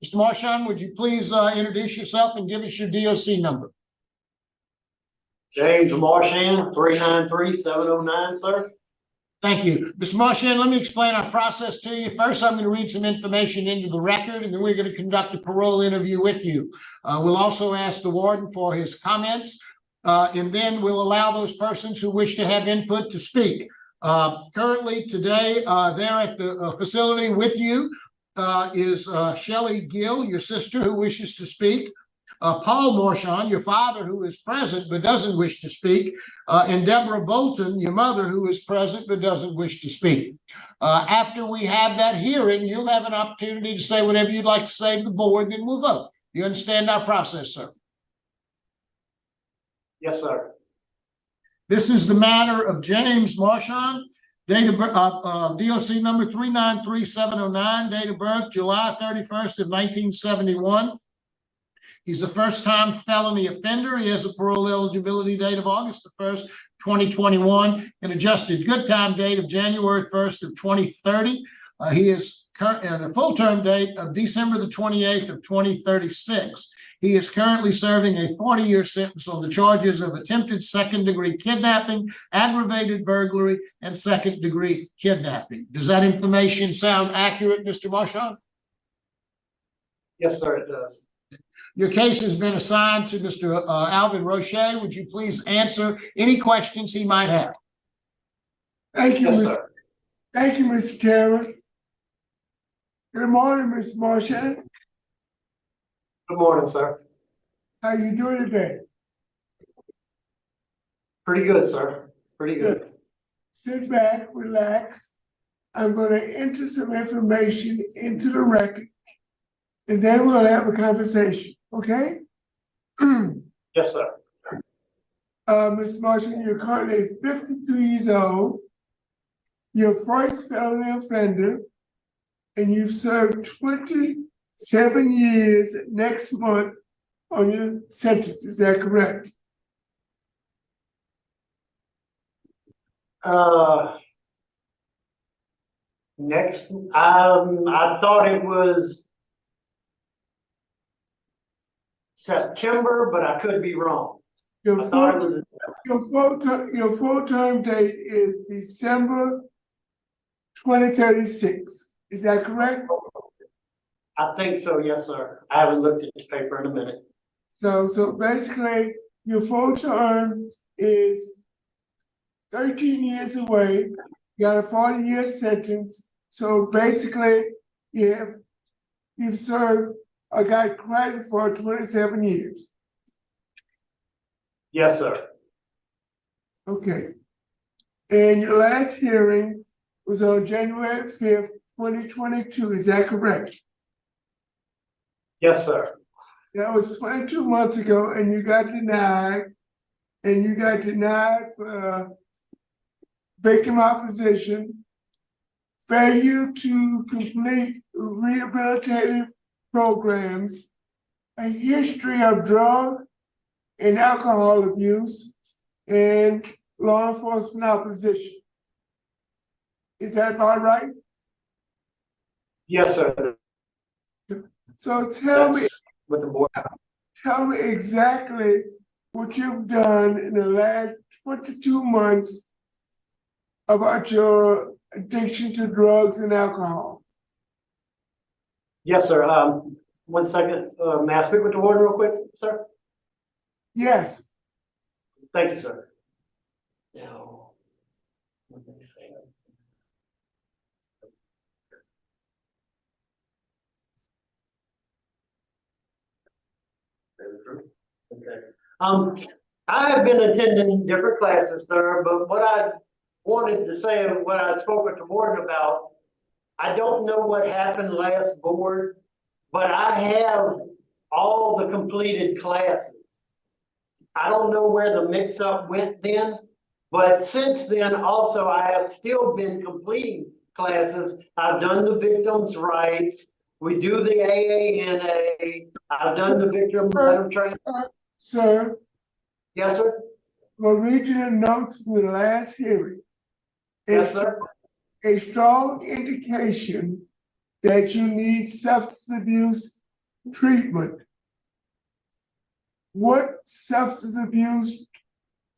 Mr. Marchand, would you please introduce yourself and give us your DOC number? James Marchand, 393-709, sir. Thank you. Mr. Marchand, let me explain our process to you. First, I'm going to read some information into the record, and then we're going to conduct a parole interview with you. We'll also ask the warden for his comments, and then we'll allow those persons who wish to have input to speak. Currently, today, there at the facility with you is Shelley Gill, your sister, who wishes to speak. Paul Marchand, your father, who is present but doesn't wish to speak, and Deborah Bolton, your mother, who is present but doesn't wish to speak. After we have that hearing, you'll have an opportunity to say whatever you'd like to say to the board, then we'll vote. You understand our process, sir? Yes, sir. This is the matter of James Marchand, date of birth, DOC number 393-709, date of birth July 31st of 1971. He's a first-time felony offender. He has a parole eligibility date of August the 1st, 2021, an adjusted good time date of January 1st of 2030. He is current a full-term date of December the 28th of 2036. He is currently serving a 40-year sentence on the charges of attempted second-degree kidnapping, aggravated burglary, and second-degree kidnapping. Does that information sound accurate, Mr. Marchand? Yes, sir, it does. Your case has been assigned to Mr. Alvin Roche. Would you please answer any questions he might have? Thank you, Yes, Mr. sir. Thank you, Mr. Chairman. Good morning, Mr. Marchand. Good morning, sir. How you doing today? Pretty good, sir. Pretty good. Sit back, relax. I'm going to enter some information into the record, and then we'll have a conversation, okay? Yes, sir. Mr. Marchand, you're currently 52 years old. You're a first felony offender, and you've served 27 years next month on your sentence. Is that correct? Next, I thought it was September, but I could be wrong. Your I thought it was your full-term date is December 2036. Is that correct? I think so, yes, sir. I haven't looked at the paper in a minute. So basically, your full term is 13 years away. You got a 40-year sentence. So basically, you've served or got credit for 27 years. Yes, sir. Okay. And your last hearing was on January 5th, 2022. Is that correct? Yes, sir. That was 22 months ago, and you got denied. And you got denied for victim opposition, failure to complete rehabilitative programs, a history of drug and alcohol abuse, and law enforcement opposition. Is that about right? Yes, sir. So That's with the board. tell me exactly what you've done in the last 22 months about your addiction to drugs and alcohol. Yes, sir. 1 second. May I speak with the warden real quick, sir? Yes. Thank you, sir. Now, what did they say? Okay. I have been attending different classes, sir, but what I wanted to say and what I spoke with the warden about, I don't know what happened last board, but I have all the completed classes. I don't know where the mix-up went then, but since then also I have still been completing classes. I've done the victims' rights. We do the AANA. I've done the victim letter training. Sir, Yes, sir. we'll read you the notes from the last hearing. Yes, sir. A strong indication that you need substance abuse treatment. What substance abuse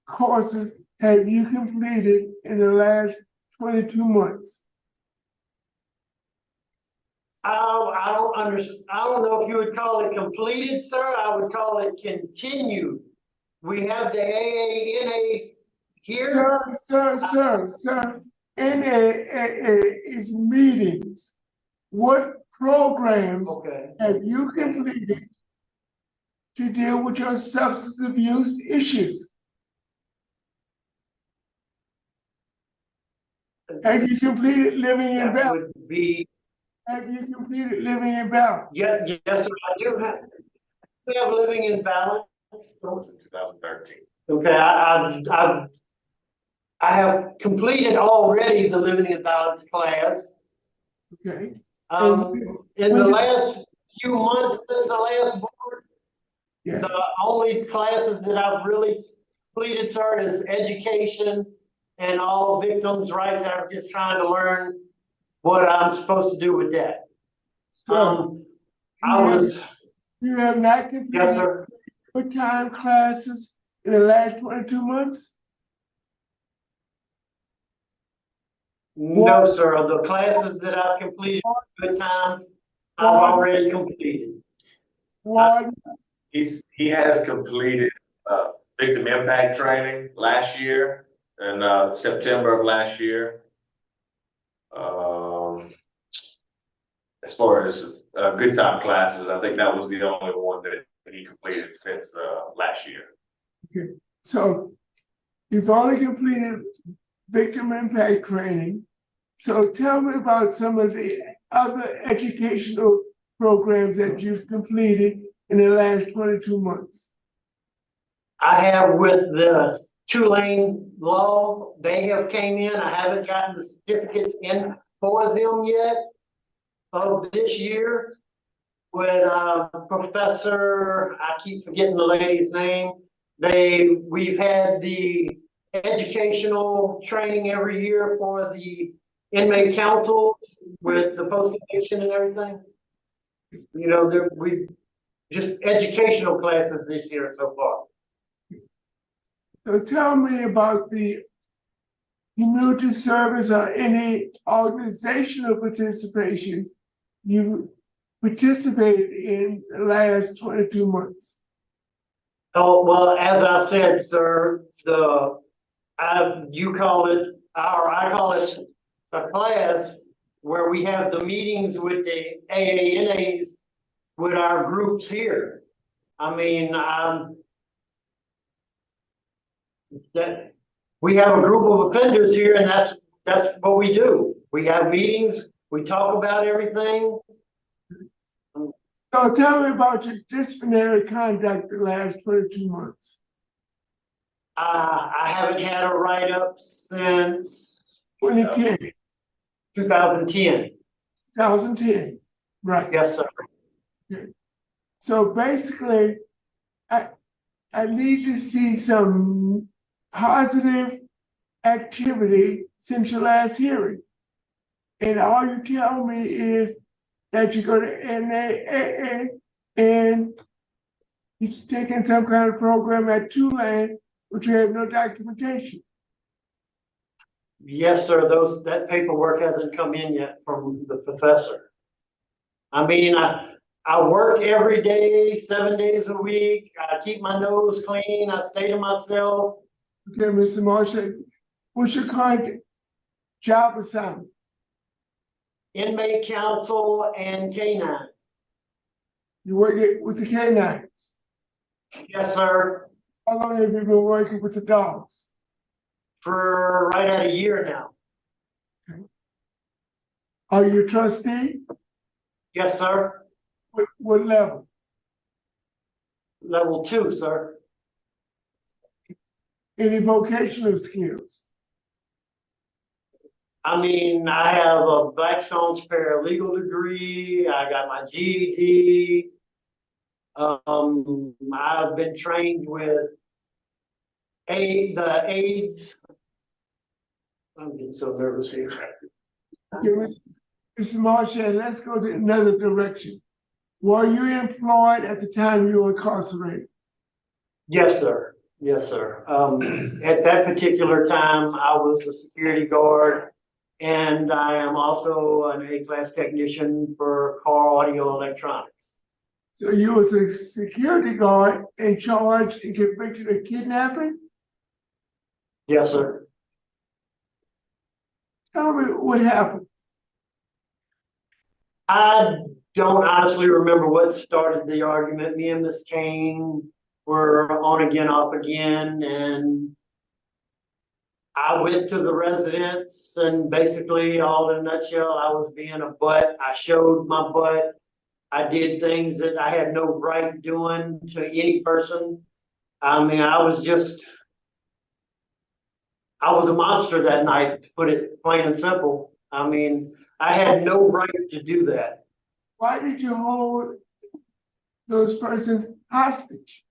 courses have you completed in the last 22 months? I don't understand. I don't know if you would call it completed, sir. I would call it continued. We have the AANA here. Sir, NAAA is meetings. What programs Okay. have you completed to deal with your substance abuse issues? Have you completed living in That balance? would be, Have you completed living in balance? yes, sir, I do have. We have living in balance. That was in 2013. Okay, I have completed already the living in balance class. Okay. In the last few months since the last board, Yes. the only classes that I've really completed, sir, is education and all victims' rights. I'm just trying to learn what I'm supposed to do with that. So You you have not yes, completed sir. good time classes in the last 22 months? No, sir. The classes that I've completed good time, I've already completed. Warden, He has completed victim impact training last year in September of last year. As far as good time classes, I think that was the only one that he completed since last year. so you've only completed victim impact training. So tell me about some of the other educational programs that you've completed in the last 22 months. I have with the two-lane law, they have came in. I haven't gotten the certificates in for them yet of this year. With Professor, I keep forgetting the lady's name. We've had the educational training every year for the inmate councils with the post-conviction and everything. You know, we just educational classes this year so far. So tell me about the community service or any organizational participation you participated in the last 22 months. Oh, well, as I said, sir, you call it, or I call it a class where we have the meetings with the AANAs with our groups here. I mean, that we have a group of offenders here, and that's what we do. We have meetings, we talk about everything. So tell me about your disciplinary conduct the last 22 months. I haven't had a write-up since 2010. 2010. 2010, right? Yes, sir. Okay. So basically, I need to see some positive activity since your last hearing. And all you tell me is that you go to NAAA and you're taking some kind of program at Tulane, but you have no documentation. Yes, sir. That paperwork hasn't come in yet from the professor. I mean, I work every day, 7 days a week. I keep my nose clean. I stay to myself. Okay, Mr. Marshall, what's your current job assignment? Inmate counsel and K9. You work with the canines. Yes, sir. How long have you been working with the dogs? For right at a year now. Okay. Are you a trustee? Yes, sir. What level? Level 2, sir. Any vocational skills? I mean, I have a Blackstone's paralegal degree. I got my GED. I've been trained with the AIDS. I'm getting so nervous here. Okay, Mr. Marshall, let's go to another direction. Were you employed at the time you were incarcerated? Yes, sir. Yes, sir. At that particular time, I was a security guard, and I am also an A-class technician for car audio electronics. So you was a security guard and charged and convicted of kidnapping? Yes, sir. Tell me what happened. I don't honestly remember what started the argument. Me and Miss Kane were on again, off again, and I went to the residence, and basically, all in a nutshell, I was being a butt. I showed my butt. I did things that I had no right doing to any person. I mean, I was a monster that night, to put it plain and simple. I mean, I had no right to do that. Why did you hold those persons hostage?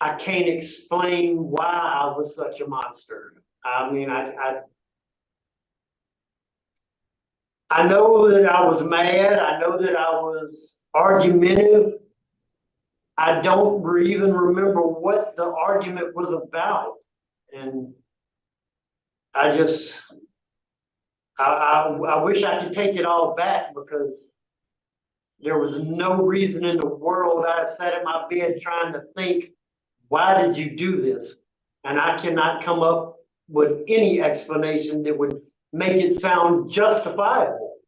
I can't explain why I was such a monster. I mean, I know that I was mad. I know that I was argumentative. I don't even remember what the argument was about. And I just, I wish I could take it all back, because there was no reason in the world. I've sat in my bed trying to think, why did you do this? And I cannot come up with any explanation that would make it sound justifiable.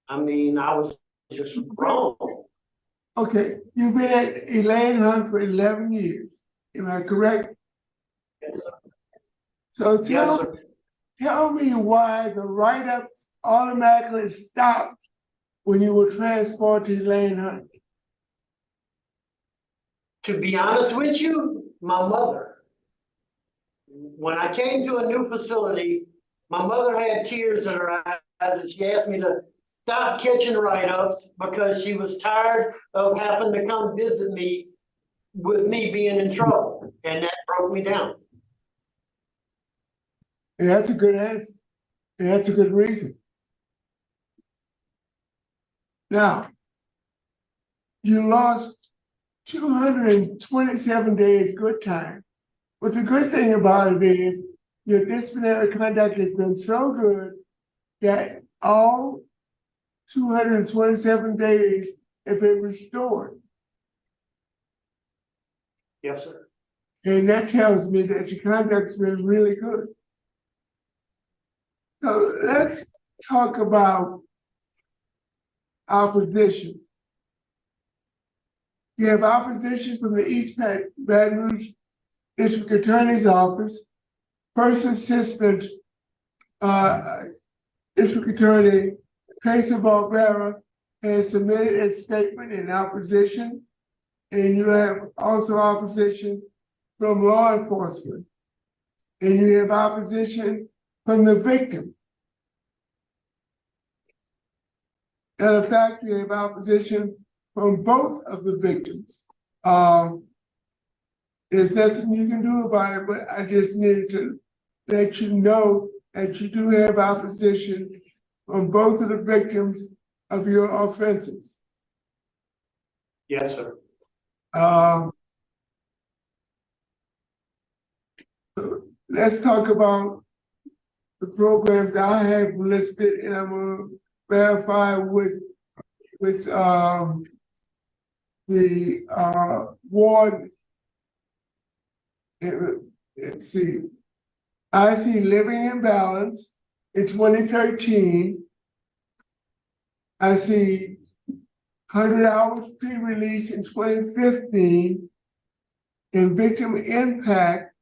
I mean, I was just wrong. Okay, you've been at Elaine Hunt for 11 years. Am I correct? Yes, sir. So Yes, sir. tell me why the write-ups automatically stopped when you were transferred to Elaine Hunt. To be honest with you, my mother. When I came to a new facility, my mother had tears in her eyes, and she asked me to stop catching write-ups because she was tired of having to come visit me with me being in trouble, and that broke me down. And that's a good answer. And that's a good reason. Now, you lost 227 days good time. But the good thing about it is your disciplinary conduct has been so good that all 227 days have been restored. Yes, sir. And that tells me that your conduct's been really good. So let's talk about opposition. You have opposition from the East Baton Rouge District Attorney's Office. First Assistant District Attorney Tracy Barbera has submitted a statement in opposition, and you have also opposition from law enforcement, and you have opposition from the victim. And in fact, you have opposition from both of the victims. There's nothing you can do about it, but I just needed to let you know that you do have opposition from both of the victims of your offenses. Yes, sir. Let's talk about the programs I have listed, and I'm going to verify with the ward. Let's see. I see Living in Balance in 2013. I see 100 Hours Pre-Release in 2015, and Victim Impact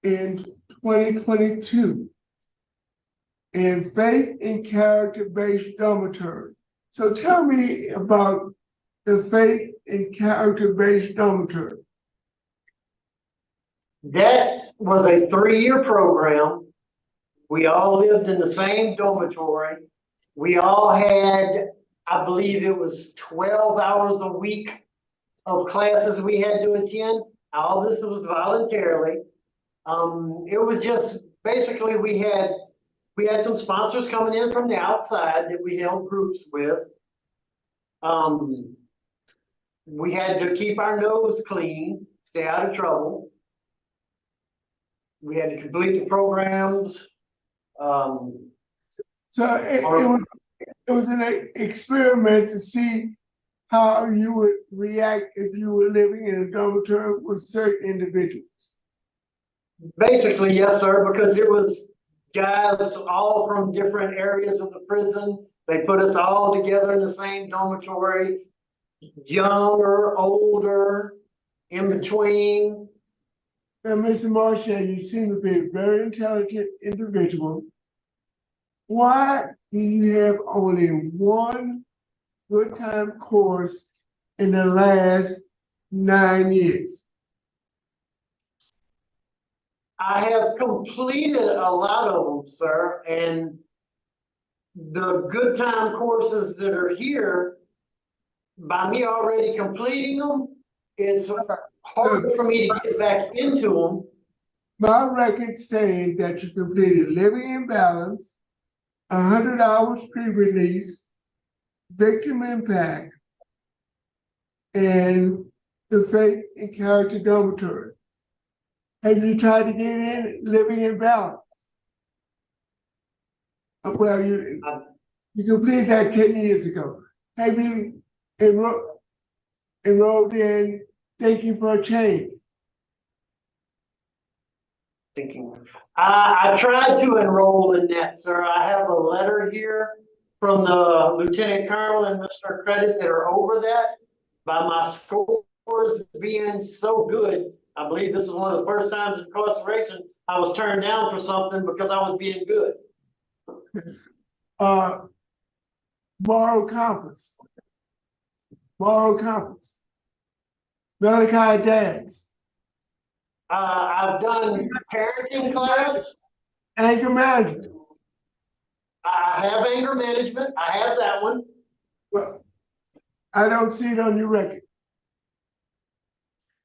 in 2022, and Faith and Character-Based Dormitory. So tell me about the Faith and Character-Based Dormitory. That was a 3-year program. We all lived in the same dormitory. We all had, I believe it was 12 hours a week of classes we had to attend. All this was voluntarily. It was just basically we We had some sponsors coming in from the outside that we held groups with. We had to keep our nose clean, stay out of trouble. We had to complete the programs. So it was an experiment to see how you would react if you were living in a dormitory with certain individuals. Basically, yes, sir, because it was guys all from different areas of the prison. They put us all together in the same dormitory, younger, older, in between. Now, Mr. Marchand, you seem to be a very intelligent individual. Why do you have only one good time course in the last 9 years? I have completed a lot of them, sir, and the good time courses that are here, by me already completing them, it's hard for me to get back into them. My record says that you completed Living in Balance, 100 hours pre-release, Victim Impact, and the Faith and Character Dormitory. Have you tried to get in Living in Balance? Well, you completed that 10 years ago. Have you enrolled in Thinking for a Change? I tried to enroll in that, sir. I have a letter here from the Lieutenant Colonel and Mr. Credit that are over that. By my scores being so good, I believe this is one of the first times in incarceration I was turned down for something because I was being good. Moral compass. Malachi Dance. I've done parenting class. Anger management. I have anger management. I have that one. Well, I don't see it on your record.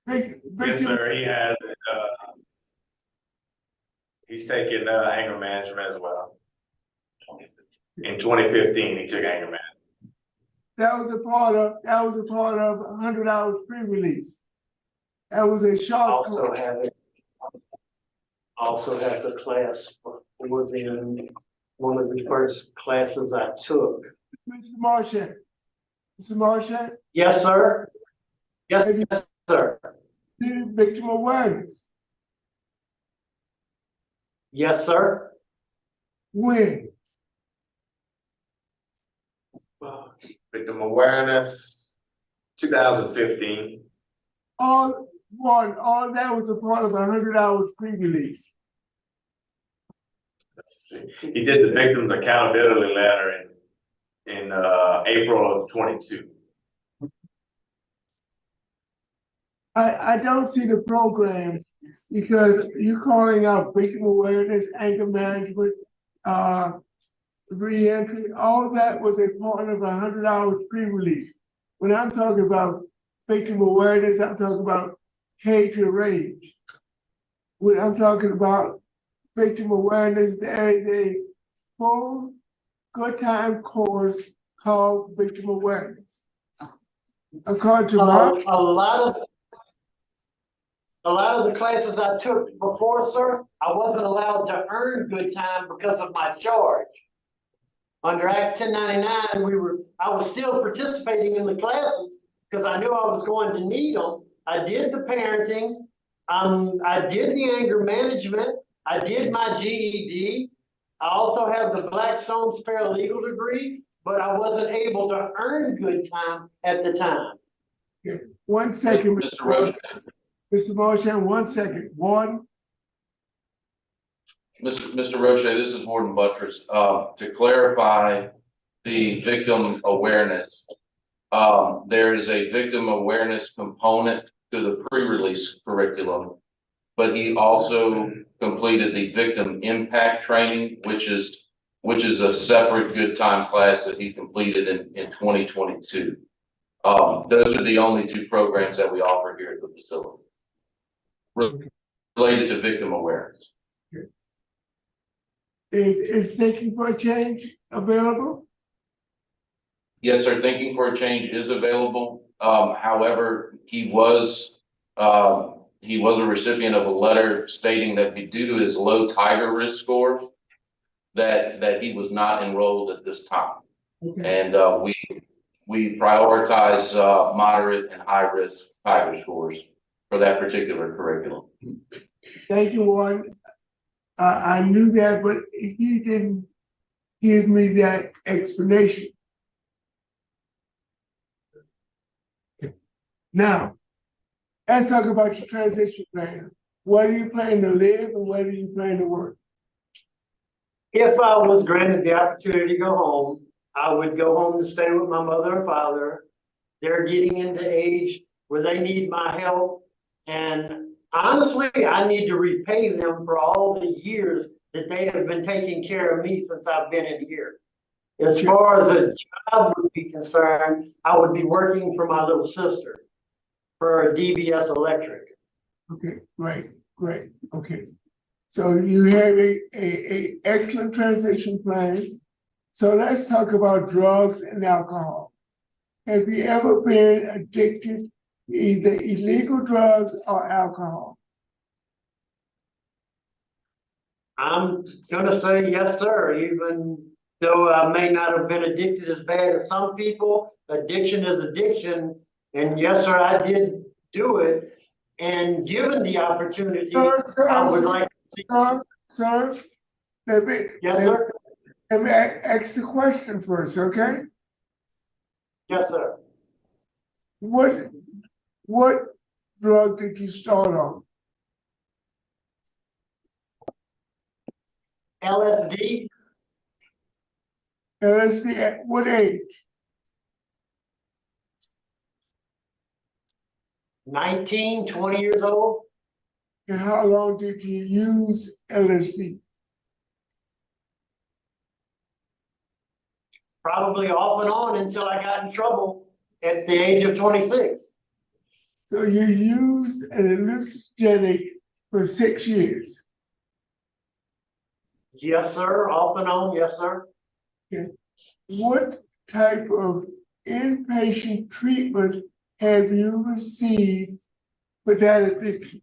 Yes, sir, he has it. He's taken anger management as well. In 2015, he took anger management. That was a part of 100 hours pre-release. That was a short. Also have the class was in one of the first classes I took. Mr. Marchand. Yes, sir. Yes, sir. Victim awareness. Yes, sir. When? Victim awareness, 2015. All that was a part of 100 hours pre-release. He did the victim's accountability letter in April of 22. I don't see the programs because you're calling out victim awareness, anger management, re-entry. All that was a part of 100 hours pre-release. When I'm talking about victim awareness, I'm talking about hate and rage. When I'm talking about victim awareness, there is a full good time course called victim awareness. According to a lot of the classes I took before, sir, I wasn't allowed to earn good time because of my charge. Under Act 1099, I was still participating in the classes because I knew I was going to need them. I did the parenting, I did the anger management, I did my GED. I also have the Blackstone's paralegal degree, but I wasn't able to earn good time at the time. 1 second, Mr. Roche. Mr. Marchand, 1 second. Mr. Roche, this is Warden Buttress. To clarify the victim awareness, there is a victim awareness component to the pre-release curriculum, but he also completed the victim impact training, which is a separate good time class that he completed in 2022. Those are the only two programs that we offer here at the facility related to victim awareness. is thinking for a change available? Yes, sir, Thinking for a Change is available. However, he was a recipient of a letter stating that due to his low Tiger risk score, that he was not enrolled at this time. Okay. And we prioritize moderate and high risk Tiger scores for that particular curriculum. Thank you, Warren. I knew that, but he didn't give me that explanation. Now, let's talk about your transition plan. Where do you plan to live and where do you plan to work? If I was granted the opportunity to go home, I would go home to stay with my mother and father. They're getting into age where they need my help. And honestly, I need to repay them for all the years that they have been taking care of me since I've been in here. As far as a job would be concerned, I would be working for my little sister for a DBS Electric. Okay, great, okay. So you have a excellent transition plan. So let's talk about drugs and alcohol. Have you ever been addicted to either illegal drugs or alcohol? I'm gonna say yes, sir, even though I may not have been addicted as bad as some people. Addiction is addiction, and yes, sir, I did do it. And given the opportunity, I would like to see. Sir, let me. Yes, sir. Let me ask the question first, okay? Yes, sir. What drug did you start on? LSD, LSD at what age? 19, 20 years old. And how long did you use LSD? Probably off and on until I got in trouble at the age of 26. So you used an hallucinogenic for 6 years. Yes, sir. Off and on. Yes, sir. Okay. What type of inpatient treatment have you received for that addiction?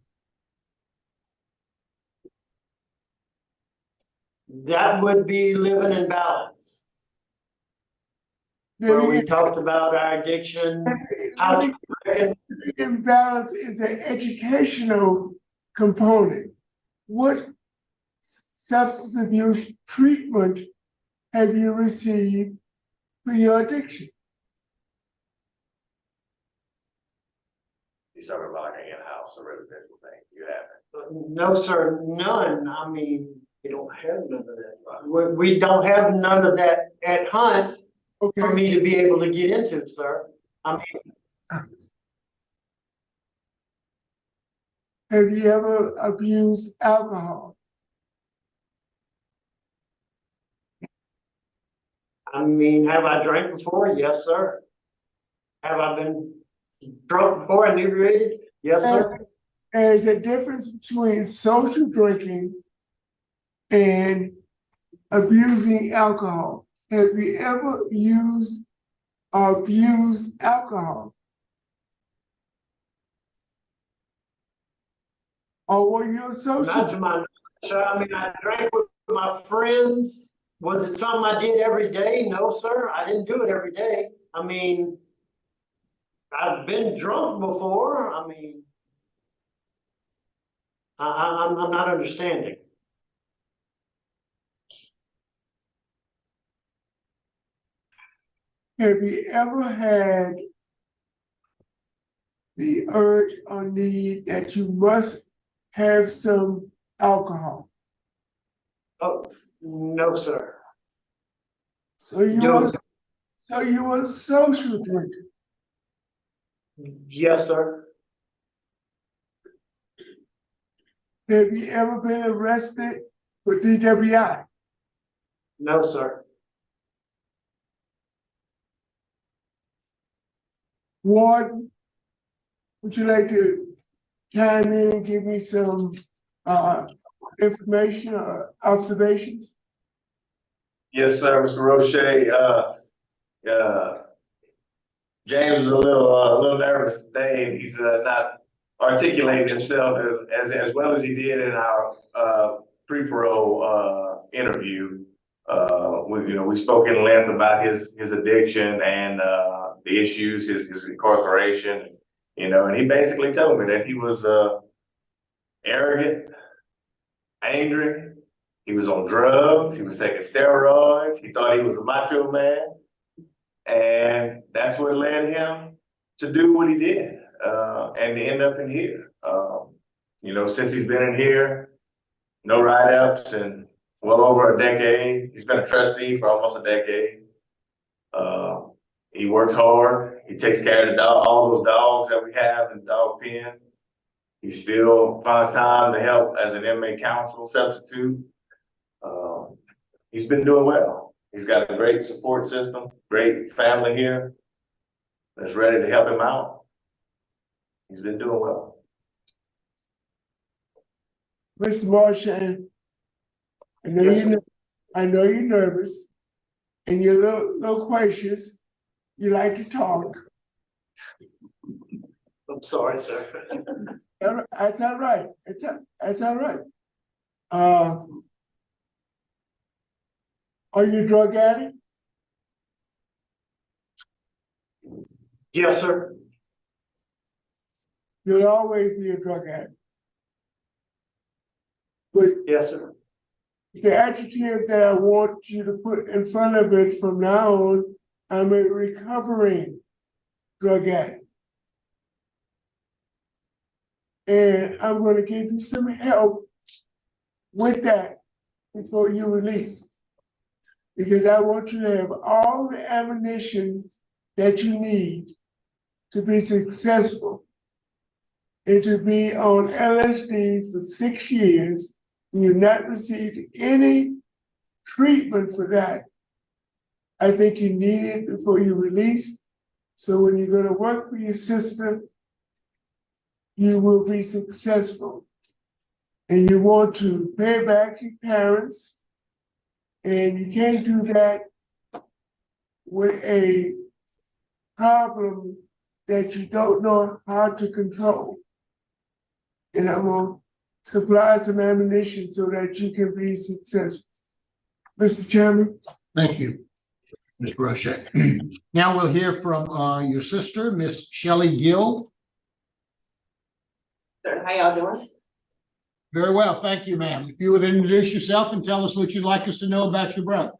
That would be living in balance, where we talked about our addiction. How to Imbalance is an educational component. What substance abuse treatment have you received for your addiction? He's talking about like an in-house or residential thing. You haven't. No, sir, none. I mean, we don't have none of that. We don't have none of that at Hunt for Okay. me to be able to get into, sir. I mean, Have you ever abused alcohol? have I drank before? Yes, sir. Have I been drunk before, inebriated? Yes, sir. There's a difference between social drinking and abusing alcohol. Have you ever used or abused alcohol? Or were you a Not social? to my knowledge, sir. I mean, I drank with my friends. Was it something I did every day? No, sir. I didn't do it every day. I mean, I've been drunk before. I mean, I'm not understanding. Have you ever had the urge or need that you must have some alcohol? Oh, no, sir. So you No. were a social drinker. Yes, sir. Have you ever been arrested for DWI? No, sir. Warden, would you like to chime in and give me some information or observations? Yes, sir, Mr. Roche. James is a little nervous today, and he's not articulating himself as well as he did in our pre-parole interview. We spoke in length about his addiction and the issues, his incarceration, and he basically told me that he was arrogant, angry, he was on drugs, he was taking steroids, he thought he was a macho man. And that's what led him to do what he did, and to end up in here. Since he's been in here, no write-ups in well over a decade. He's been a trustee for almost a decade. He works hard. He takes care of all those dogs that we have in the dog pen. He still finds time to help as an inmate counsel substitute. He's been doing well. He's got a great support system, great family here that's ready to help him out. He's been doing well. Mr. Marchand, I know you're nervous and you're a little quacious. You like to talk. I'm sorry, sir. That's all right. That's all right. Are you a drug addict? Yes, sir. You'll always be a drug addict. But Yes, sir. the adjective that I want you to put in front of it from now on, I'm a recovering drug addict. And I'm going to give you some help with that before you release. Because I want you to have all the ammunition that you need to be successful and to be on LSD for 6 years and you've not received any treatment for that. I think you need it before you release. So when you go to work for your sister, you will be successful. And you want to pay back your parents. And you can't do that with a problem that you don't know how to control. And I'm going to supply some ammunition so that you can be successful. Mr. Chairman. Thank you, Ms. Roche. Now we'll hear from your sister, Miss Shelley Gill. How y'all doing? Very well, thank you, ma'am. If you would introduce yourself and tell us what you'd like us to know about your brother.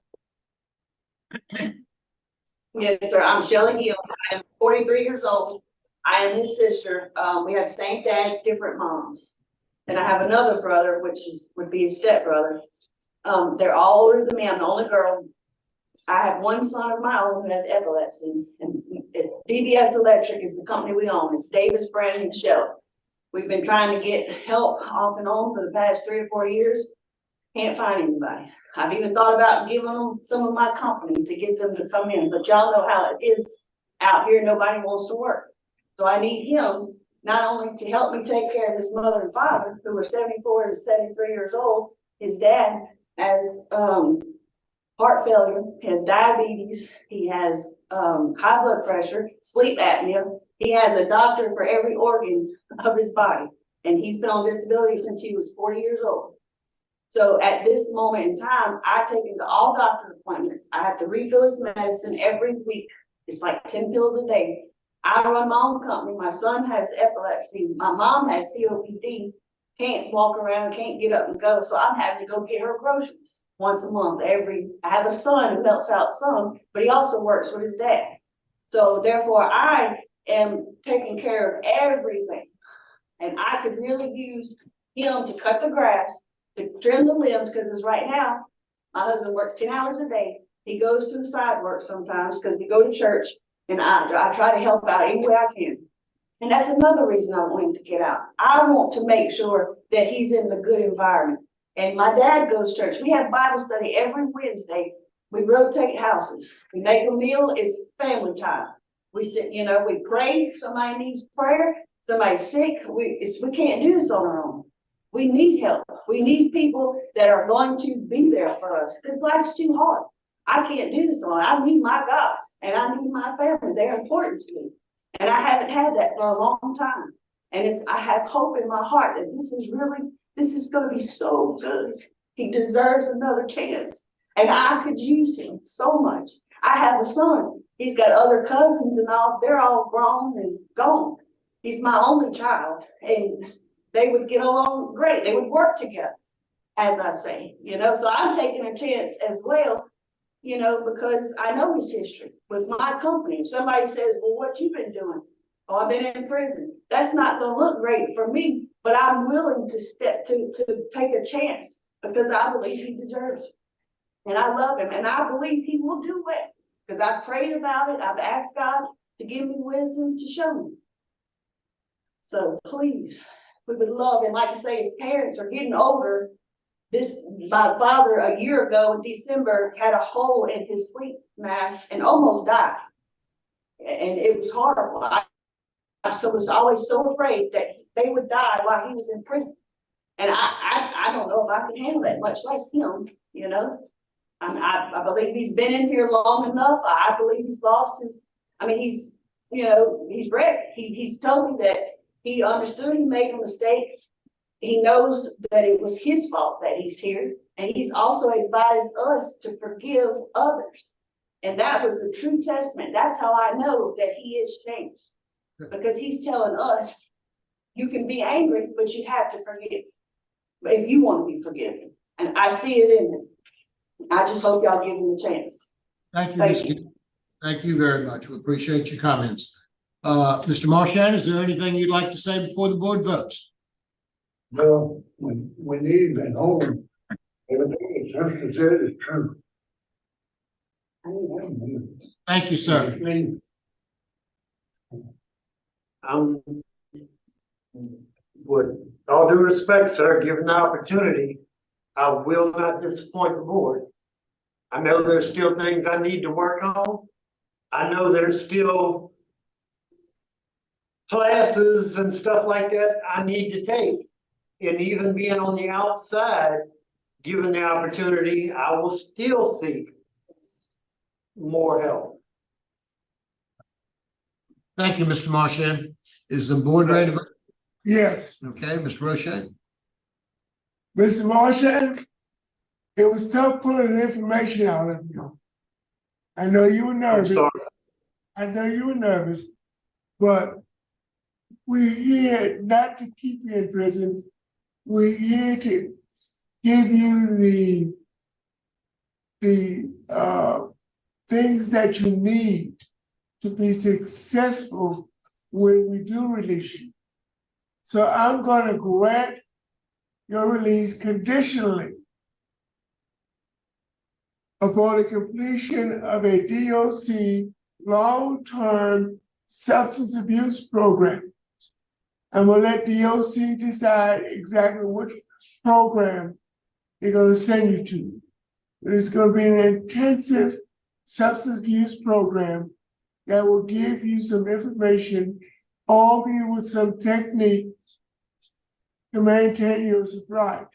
Yes, sir. I'm Shelley Gill. I am 43 years old. I am his sister. We have the same dad, different moms. And I have another brother, would be his stepbrother. They're all older than me. I'm the only girl. I have one son of my own who has epilepsy. And DBS Electric is the company we own. It's Davis, Brandon, and Shelley. We've been trying to get help off and on for the past 3 or 4 years. Can't find anybody. I've even thought about giving them some of my company to get them to come in, but y'all know how it is out here. Nobody wants to work. So I need him not only to help me take care of his mother and father, who are 74 and 73 years old. His dad has heart failure, has diabetes, he has high blood pressure, sleep apnea. He has a doctor for every organ of his body, and he's been on disability since he was 40 years old. So at this moment in time, I take him to all doctor appointments. I have to refill his medicine every week. It's like 10 pills a day. I run my own company. My son has epilepsy. My mom has COPD, can't walk around, can't get up and go. So I'm having to go get her groceries once a month. I have a son who helps out some, but he also works with his dad. So therefore I am taking care of everything. And I could really use him to cut the grass, to trim the limbs, because right now, my husband works 10 hours a day. He goes through side work sometimes because we go to church, and I try to help out any way I can. And that's another reason I want him to get out. I want to make sure that he's in the good environment. And my dad goes to church. We have Bible study every Wednesday. We rotate houses. We make a meal. It's family time. We sit, we pray. If somebody needs prayer, somebody's sick. We can't do this on our own. We need help. We need people that are going to be there for us because life's too hard. I can't do this alone. I need my God and I need my family. They're important to me. And I haven't had that for a long time. And I have hope in my heart that this is gonna be so good. He deserves another chance. And I could use him so much. I have a son. He's got other cousins and all, they're all grown and gone. He's my only child and they would get along great. They would work together, as I say, so I'm taking a chance as well, because I know his history with my company. If somebody says, well, what you been doing? Oh, I've been in prison. That's not gonna look great for me, but I'm willing to take a chance because I believe he deserves it. And I love him and I believe he will do well because I've prayed about it. I've asked God to give me wisdom to show me. So please, we would love, and like I say, his parents are getting older. My father a year ago in December had a hole in his sleep mask and almost died. And it was horrible. I was always so afraid that they would die while he was in prison. And I don't know if I can handle that, much less him, I believe he's been in here long enough. I believe he's lost he's ready. He's told me that he understood he made a mistake. He knows that it was his fault that he's here. And he's also advised us to forgive others. And that was the true testament. That's how I know that he is changed. Because he's telling us, you can be angry, but you have to forgive. If you want to be forgiven. And I see it in him. I just hope y'all give him a chance. Thank you, Ms. Gill. Thank you very much. We appreciate your comments. Mr. Marchand, is there anything you'd like to say before the board votes? Well, we need him at home. Everything Sister said is true. Thank you, sir. With all due respect, sir, given the opportunity, I will not disappoint the board. I know there's still things I need to work on. I know there's still classes and stuff like that I need to take. And even being on the outside, given the opportunity, I will still seek more help. Thank you, Mr. Marchand. Is the board ready to vote? Yes, Okay, Mr. Roche? Mr. Marchand, it was tough pulling information out of you. I know you were I'm nervous. sorry. I know you were nervous, but we're here not to keep you in prison. We're here to give you the things that you need to be successful when we do release you. So I'm going to grant your release conditionally upon the completion of a DOC long-term substance abuse program. I'm gonna let DOC decide exactly which program they're gonna send you to. But it's gonna be an intensive substance abuse program that will give you some information, arm you with some techniques to maintain your sobriety.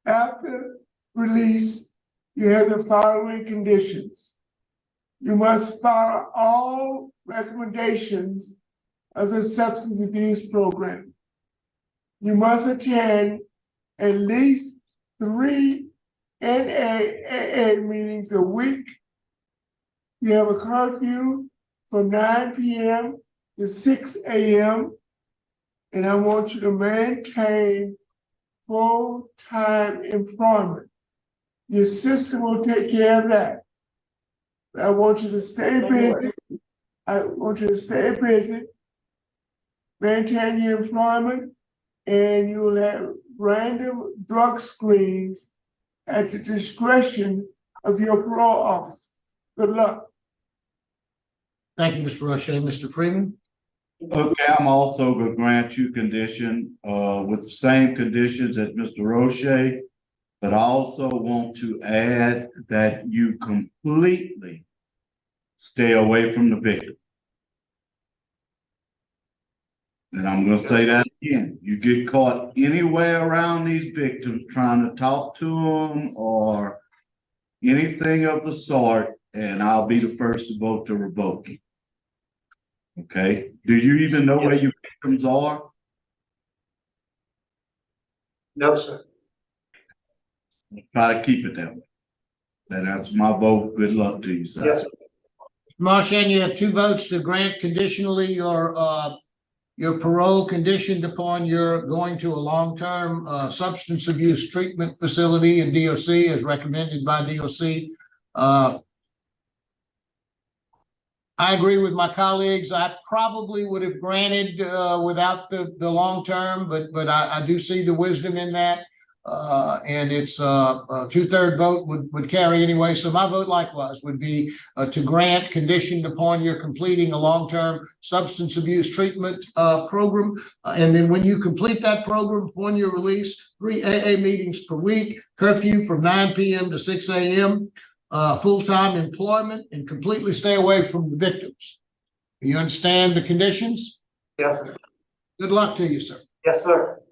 After release, you have the following conditions. You must follow all recommendations of the substance abuse program. You must attend at least 3 NAAA meetings a week. You have a curfew from 9 p.m. to 6 a.m. And I want you to maintain full-time employment. Your sister will take care of that. I want you to stay busy. I want you to stay busy, maintain your employment, and you will have random drug screens at the discretion of your parole officer. Good luck. Thank you, Mr. Roche. Mr. Freeman? Okay, I'm also gonna grant you condition, with the same conditions as Mr. Roche. But I also want to add that you completely stay away from the victim. And I'm gonna say that again. You get caught anywhere around these victims trying to talk to them or anything of the sort, and I'll be the first to vote to revoke it. Okay, do you even know where your victims are? No, sir. Try to keep it that way. That's my vote. Good luck to you, sir. Yes, sir. Marchand, you have 2 votes to grant conditionally your parole conditioned upon your going to a long-term substance abuse treatment facility in DOC as recommended by DOC. I agree with my colleagues. I probably would have granted without the long-term, but I do see the wisdom in that. And it's a 2/3 vote would carry anyway. So my vote likewise would be to grant conditioned upon your completing a long-term substance abuse treatment program. And then when you complete that program, upon your release, 3 AA meetings per week, curfew from 9 p.m. to 6 a.m., full-time employment, and completely stay away from the victims. You understand the conditions? Yes, sir. Good luck to you, sir. Yes, sir.